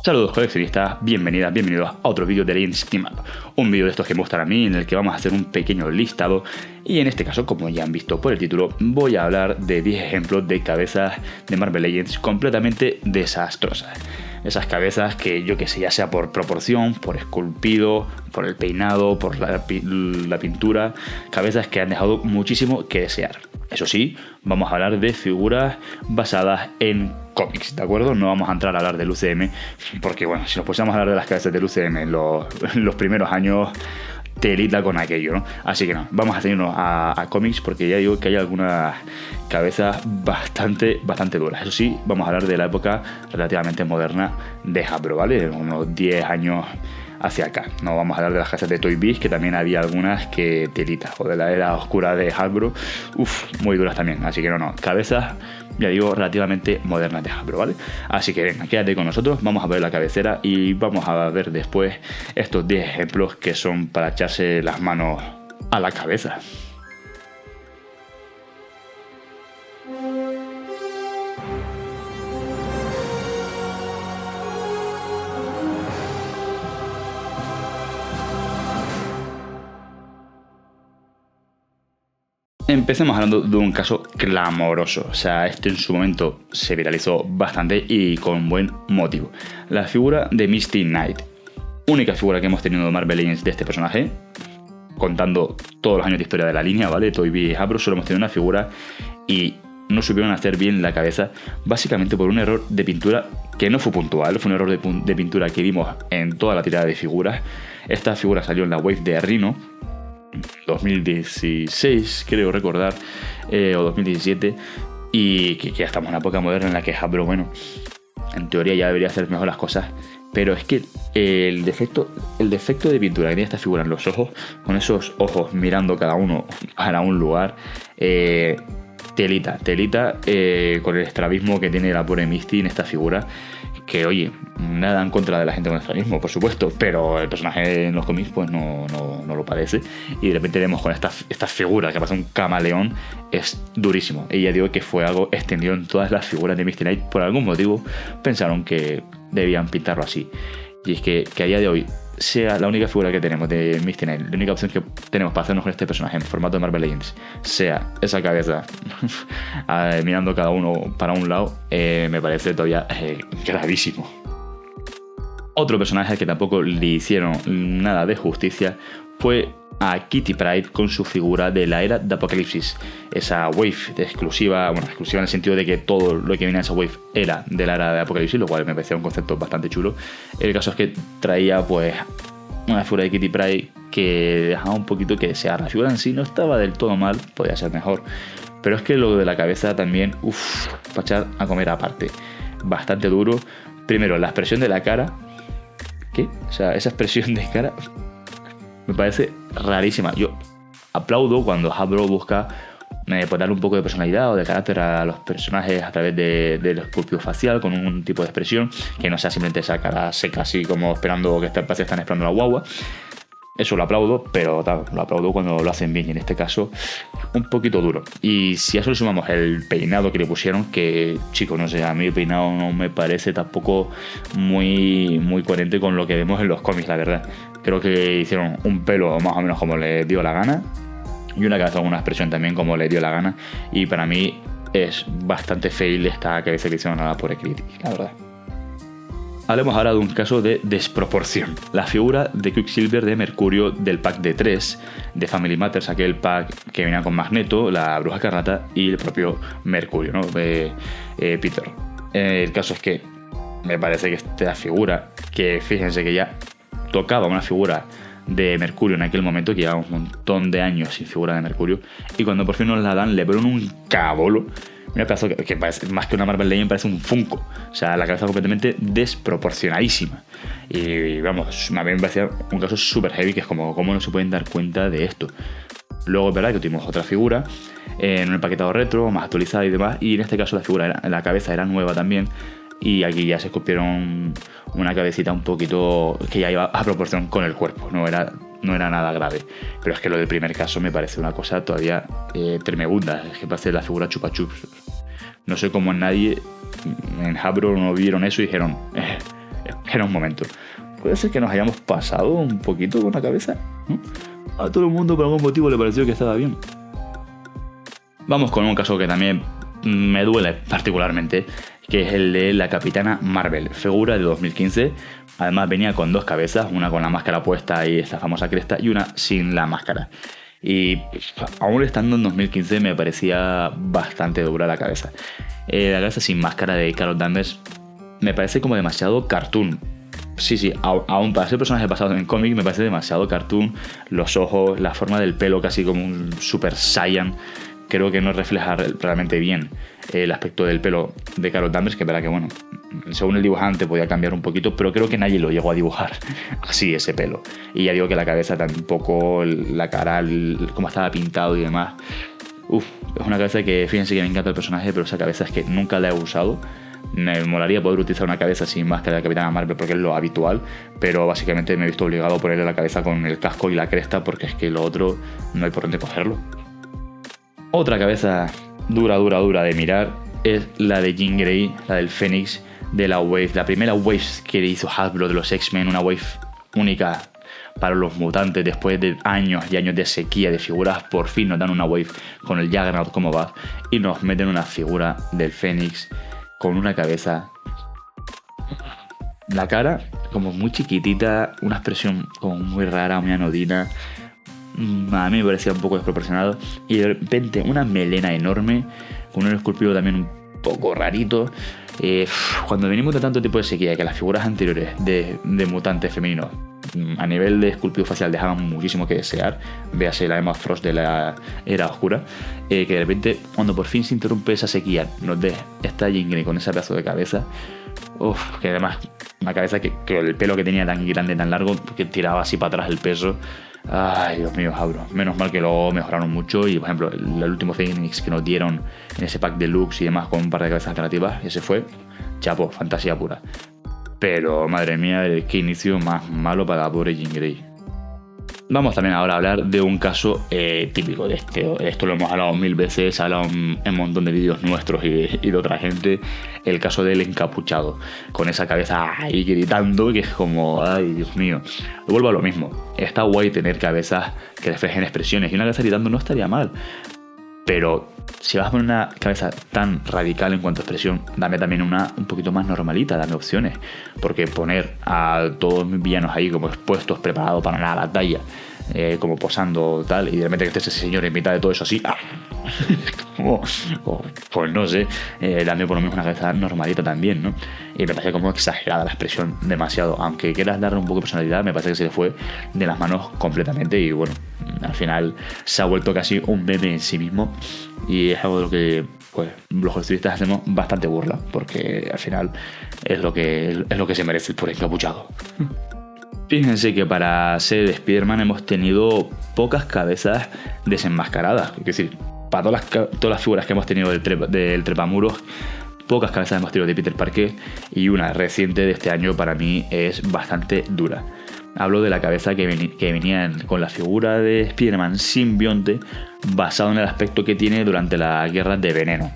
Saludos coleccionistas, bienvenidos a otro vídeo de Legends Team Up. Un vídeo de estos que me gustan a mí, en el que vamos a hacer un pequeño listado. Y en este caso, como ya han visto por el título, voy a hablar de 10 ejemplos de cabezas de Marvel Legends completamente desastrosas. Esas cabezas que yo que sé, ya sea por proporción, por esculpido, por el peinado, por la pintura, cabezas que han dejado muchísimo que desear. Eso sí, vamos a hablar de figuras basadas en cómics, ¿de acuerdo? No vamos a entrar a hablar del UCM, porque bueno, si nos pusiéramos a hablar de las cabezas del UCM en los primeros años, telita con aquello, ¿no? Así que no, vamos a tenernos a cómics, porque ya digo que hay algunas cabezas bastante duras. Eso sí, vamos a hablar de la época relativamente moderna de Hasbro, ¿vale? Unos 10 años hacia acá. No vamos a hablar de las cabezas de Toy Biz, que también había algunas que telita, o de la era oscura de Hasbro, muy duras también. Así que no, cabezas, ya digo, relativamente modernas de Hasbro, ¿vale? Así que venga, quédate con nosotros, vamos a ver la cabecera y vamos a ver después estos 10 ejemplos que son para echarse las manos a la cabeza. Empecemos hablando de un caso clamoroso, o sea, este en su momento se viralizó bastante y con buen motivo. La figura de Misty Knight, única figura que hemos tenido de Marvel Legends de este personaje, contando todos los años de historia de la línea, ¿vale? Toy Biz y Hasbro, solo hemos tenido una figura y no supieron hacer bien la cabeza, básicamente por un error de pintura que no fue puntual, fue un error de pintura que vimos en toda la tirada de figuras. Esta figura salió en la wave de Rhino 2016, creo recordar, o 2017, y que ya estamos en una época moderna en la que Hasbro, bueno, en teoría ya debería hacer mejor las cosas, pero es que el defecto de pintura que tiene esta figura en los ojos, con esos ojos mirando cada uno para un lugar, telita, con el estrabismo que tiene la pobre Misty en esta figura, que oye, nada en contra de la gente con estrabismo, por supuesto, pero el personaje en los cómics pues no lo parece, y de repente vemos con esta figura que parece un camaleón, es durísimo. Y ya digo que fue algo extendido en todas las figuras de Misty Knight, por algún motivo pensaron que debían pintarlo así, y es que a día de hoy sea la única figura que tenemos de Misty Knight, la única opción que tenemos para hacernos con este personaje en formato de Marvel Legends, sea esa cabeza mirando cada uno para un lado, me parece todavía gravísimo. Otro personaje al que tampoco le hicieron nada de justicia fue a Kitty Pryde con su figura de la era de Apocalipsis. Esa wave exclusiva en el sentido de que todo lo que venía en esa wave era de la era de Apocalipsis, lo cual me parecía un concepto bastante chulo. El caso es que traía pues una figura de Kitty Pryde que dejaba un poquito que desear. La figura en sí no estaba del todo mal, podía ser mejor, pero es que lo de la cabeza también, para echar a comer aparte. Bastante duro. Primero, la expresión de la cara. ¿Qué? O sea, esa expresión de cara me parece rarísima. Yo aplaudo cuando Hasbro busca pues darle un poco de personalidad o de carácter a los personajes a través del esculpido facial, con un tipo de expresión que no sea simplemente esa cara seca, así como esperando que están esperando la guagua. Eso lo aplaudo, pero lo aplaudo cuando lo hacen bien, y en este caso un poquito duro. Y si a eso le sumamos el peinado que le pusieron, que chicos, no sé, a mí el peinado no me parece tampoco muy coherente con lo que vemos en los cómics, la verdad. Creo que hicieron un pelo más o menos como les dio la gana, y una cabeza con una expresión también como les dio la gana, y para mí es bastante fail esta cabeza que hicieron a la pobre Kitty, la verdad. Hablemos ahora de un caso de desproporción. La figura de Quicksilver de Mercurio del pack de 3 de Family Matters, aquel pack que venía con Magneto, la Bruja Escarlata y el propio Mercurio, ¿no? Peter. El caso es que me parece que esta figura, que fíjense que ya tocaba una figura de Mercurio en aquel momento, que llevaba un montón de años sin figura de Mercurio, y cuando por fin nos la dan le ponen un cabolo. Mira, pedazo que parece, más que una Marvel Legends, parece un Funko. O sea, la cabeza completamente desproporcionadísima. Y vamos, a mí me parecía un caso súper heavy, que es como, ¿cómo no se pueden dar cuenta de esto? Luego es verdad que tuvimos otra figura en un empaquetado retro, más actualizada y demás, y en este caso la cabeza era nueva también, y aquí ya se esculpieron una cabecita un poquito que ya iba a proporción con el cuerpo, no era nada grave. Pero es que lo del primer caso me parece una cosa todavía tremenda, es que parece la figura Chupa Chups. No sé cómo nadie en Hasbro no vieron eso y dijeron, Espera un momento. ¿Puede ser que nos hayamos pasado un poquito con la cabeza? ¿No? A todo el mundo por algún motivo le pareció que estaba bien. Vamos con un caso que también me duele particularmente, que es el de la Capitana Marvel, figura de 2015. Además venía con 2 cabezas, una con la máscara puesta y esta famosa cresta, y una sin la máscara. Y aún estando en 2015 me parecía bastante dura la cabeza. La cabeza sin máscara de Carol Danvers me parece como demasiado cartoon. Sí, aún para ser personaje basado en cómic me parece demasiado cartoon. Los ojos, la forma del pelo casi como un Super Saiyan. Creo que no refleja realmente bien el aspecto del pelo de Carol Danvers, que es verdad que, bueno, según el dibujante podía cambiar un poquito, pero creo que nadie lo llegó a dibujar así, ese pelo. Y ya digo que la cabeza tampoco, la cara, cómo estaba pintado y demás. Es una cabeza que, fíjense que me encanta el personaje, pero esa cabeza es que nunca la he usado. Me molaría poder utilizar una cabeza sin máscara de Capitana Marvel porque es lo habitual, pero básicamente me he visto obligado a ponerle la cabeza con el casco y la cresta porque es que lo otro no hay por dónde cogerlo. Otra cabeza dura de mirar es la de Jean Grey, la del Fénix de la Wave, la primera Wave que hizo Hasbro de los X-Men, una Wave única para los mutantes. Después de años y años de sequía de figuras, por fin nos dan una Wave con el Juggernaut como va y nos meten una figura del Fénix con una cabeza, la cara como muy chiquitita, una expresión como muy rara, muy anodina. A mí me parecía un poco desproporcionado, y de repente una melena enorme con un esculpido también un poco rarito. Cuando venimos de tanto tipo de sequía, que las figuras anteriores de mutantes femeninos a nivel de esculpido facial dejaban muchísimo que desear, véase la Emma Frost de la Era Oscura, que de repente cuando por fin se interrumpe esa sequía nos dé esta Jean Grey con ese pedazo de cabeza, que además una cabeza que el pelo que tenía tan grande, tan largo, que tiraba así para atrás el peso. Ay, Dios mío, Hasbro. Menos mal que lo mejoraron mucho. Y por ejemplo, el último Phoenix que nos dieron en ese pack deluxe y demás con un par de cabezas alternativas, ese fue chapo, fantasía pura. Pero madre mía, qué inicio más malo para la pobre Jean Grey. Vamos también ahora a hablar de un caso típico de esto lo hemos hablado 1000 veces, he hablado en un montón de vídeos nuestros y de otra gente. El caso del encapuchado, con esa cabeza ahí gritando, que es como, ay Dios mío. Vuelvo a lo mismo, está guay tener cabezas que reflejen expresiones, y una cabeza gritando no estaría mal. Pero si vas a poner una cabeza tan radical en cuanto a expresión, dame también una un poquito más normalita, dame opciones. Porque poner a todos mis villanos ahí como expuestos, preparados para la batalla, como posando tal, y de repente que esté ese señor en mitad de todo eso así, pues no sé, dame por lo menos una cabeza normalita también, ¿no? Y me parece como exagerada la expresión, demasiado. Aunque quieras darle un poco de personalidad, me parece que se le fue de las manos completamente, y bueno, al final se ha vuelto casi un meme en sí mismo, y es algo de lo que pues los coleccionistas hacemos bastante burla, porque al final es lo que se merece por encapuchado. Fíjense que para ser Spider-Man hemos tenido pocas cabezas desenmascaradas. Es decir, para todas las figuras que hemos tenido del trepamuros, pocas cabezas hemos tenido de Peter Parker, y una reciente de este año para mí es bastante dura. Hablo de la cabeza que venía con la figura de Spider-Man simbionte, basado en el aspecto que tiene durante la guerra de Veneno,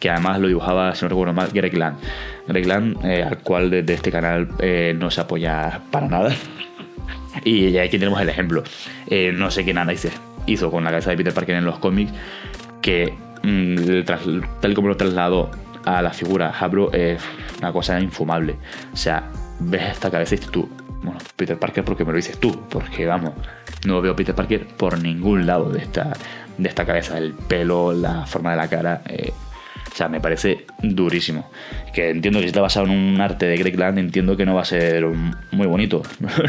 que además lo dibujaba, si no recuerdo mal, Greg Land. Greg Land, al cual desde este canal no se apoya para nada. Y aquí tenemos el ejemplo. No sé qué narices hizo con la cabeza de Peter Parker en los cómics, que tal como lo trasladó a la figura Hasbro, es una cosa infumable. O sea, ves esta cabeza y dices tú, bueno, Peter Parker porque me lo dices tú, porque vamos, no veo Peter Parker por ningún lado de esta cabeza, el pelo, la forma de la cara. O sea, me parece durísimo. Que entiendo que si está basado en un arte de Greg Land, entiendo que no va a ser muy bonito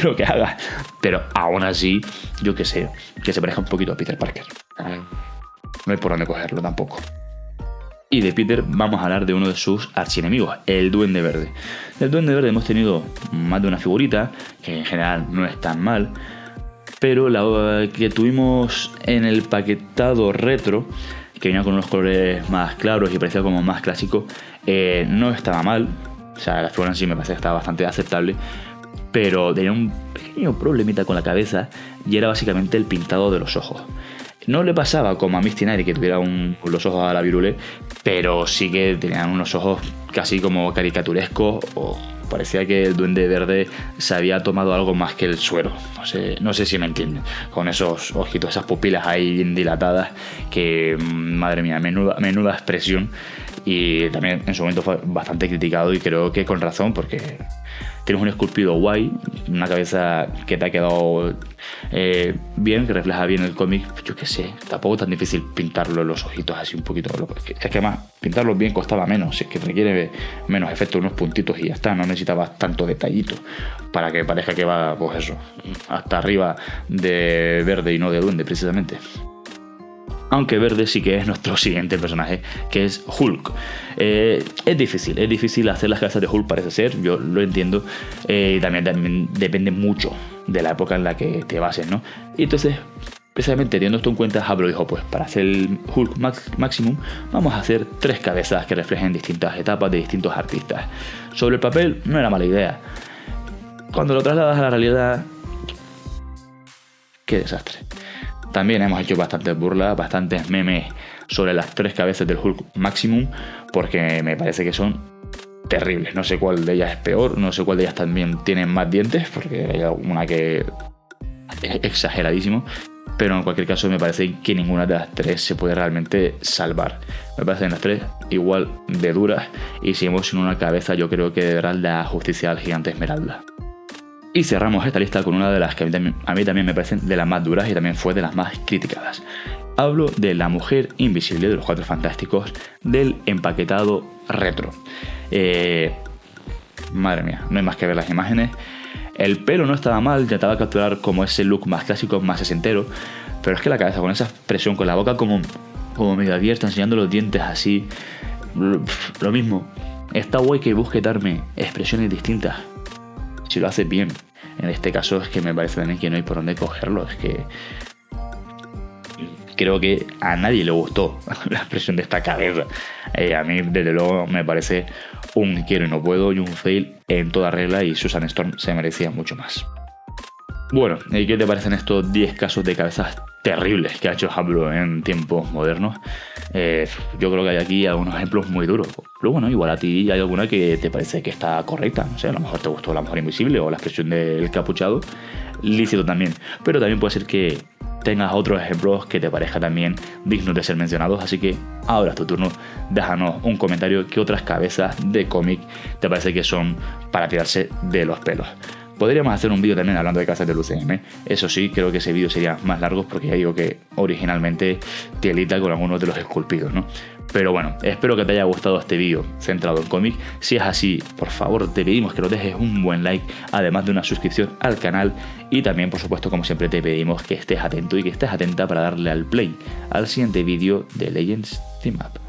lo que haga, pero aún así, yo qué sé, que se parezca un poquito a Peter Parker. No hay por dónde cogerlo tampoco. Y de Peter vamos a hablar de uno de sus archienemigos, el Duende Verde. Del Duende Verde hemos tenido más de una figurita, que en general no es tan mal, pero la que tuvimos en el paquetado retro, que venía con unos colores más claros y parecía como más clásico, no estaba mal. O sea, la figura en sí me parece que estaba bastante aceptable, pero tenía un pequeño problemita con la cabeza, y era básicamente el pintado de los ojos. No le pasaba como a Misty Knight, que tuviera los ojos a la virule, pero sí que tenían unos ojos casi como caricaturescos, o parecía que el Duende Verde se había tomado algo más que el suero. No sé si me entienden. Con esos ojitos, esas pupilas ahí bien dilatadas, que madre mía, menuda expresión. Y también en su momento fue bastante criticado, y creo que con razón, porque tienes un esculpido guay, una cabeza que te ha quedado bien, que refleja bien el cómic. Yo qué sé, tampoco es tan difícil pintarlo, los ojitos así un poquito. Es que además pintarlos bien costaba menos, es que requiere menos efectos, unos puntitos y ya está. No necesitabas tanto detallito para que parezca que va, pues eso, hasta arriba de verde y no de duende precisamente. Aunque Verde sí que es nuestro siguiente personaje, que es Hulk. Es difícil hacer las cabezas de Hulk, parece ser, yo lo entiendo. También depende mucho de la época en la que te bases, ¿no? Y entonces, precisamente teniendo esto en cuenta, Hasbro dijo, pues para hacer el Hulk Maximum vamos a hacer 3 cabezas que reflejen distintas etapas de distintos artistas. Sobre el papel no era mala idea. Cuando lo trasladas a la realidad, qué desastre. También hemos hecho bastantes burlas, bastantes memes sobre las 3 cabezas del Hulk Maximum, porque me parece que son terribles. No sé cuál de ellas es peor, no sé cuál de ellas también tiene más dientes, porque hay una que es exageradísimo, pero en cualquier caso me parece que ninguna de las 3 se puede realmente salvar. Me parecen las 3 igual de duras, y si hemos sin una cabeza, yo creo que de verdad la justicia al gigante Esmeralda. Y cerramos esta lista con una de las que a mí también me parecen de las más duras y también fue de las más criticadas. Hablo de la Mujer Invisible de los Cuatro Fantásticos, del empaquetado retro. Madre mía, no hay más que ver las imágenes. El pelo no estaba mal, intentaba capturar como ese look más clásico, más sesentero, pero es que la cabeza con esa expresión, con la boca como medio abierta, enseñando los dientes así, lo mismo. Está guay que busque darme expresiones distintas, si lo hace bien. En este caso es que me parece también que no hay por dónde cogerlo. Es que creo que a nadie le gustó la expresión de esta cabeza. A mí desde luego me parece un quiero y no puedo y un fail en toda regla, y Susan Storm se merecía mucho más. Bueno, ¿y qué te parecen estos 10 casos de cabezas terribles que ha hecho Hasbro en tiempos modernos? Yo creo que hay aquí algunos ejemplos muy duros. Pero bueno, igual a ti hay alguna que te parece que está correcta. No sé, a lo mejor te gustó la Mujer Invisible o la expresión del capuchado. Lícito también. Pero también puede ser que tengas otros ejemplos que te parezca también dignos de ser mencionados. Así que ahora es tu turno. Déjanos un comentario qué otras cabezas de cómic te parece que son para tirarse de los pelos. Podríamos hacer un vídeo también hablando de casas del UCM. Eso sí, creo que ese vídeo sería más largo, porque ya digo que originalmente telita con algunos de los esculpidos, ¿no? Pero bueno, espero que te haya gustado este vídeo centrado en cómic. Si es así, por favor, te pedimos que nos dejes un buen like, además de una suscripción al canal. Y también, por supuesto, como siempre, te pedimos que estés atento y que estés atenta para darle al play al siguiente vídeo de Legends Team Up.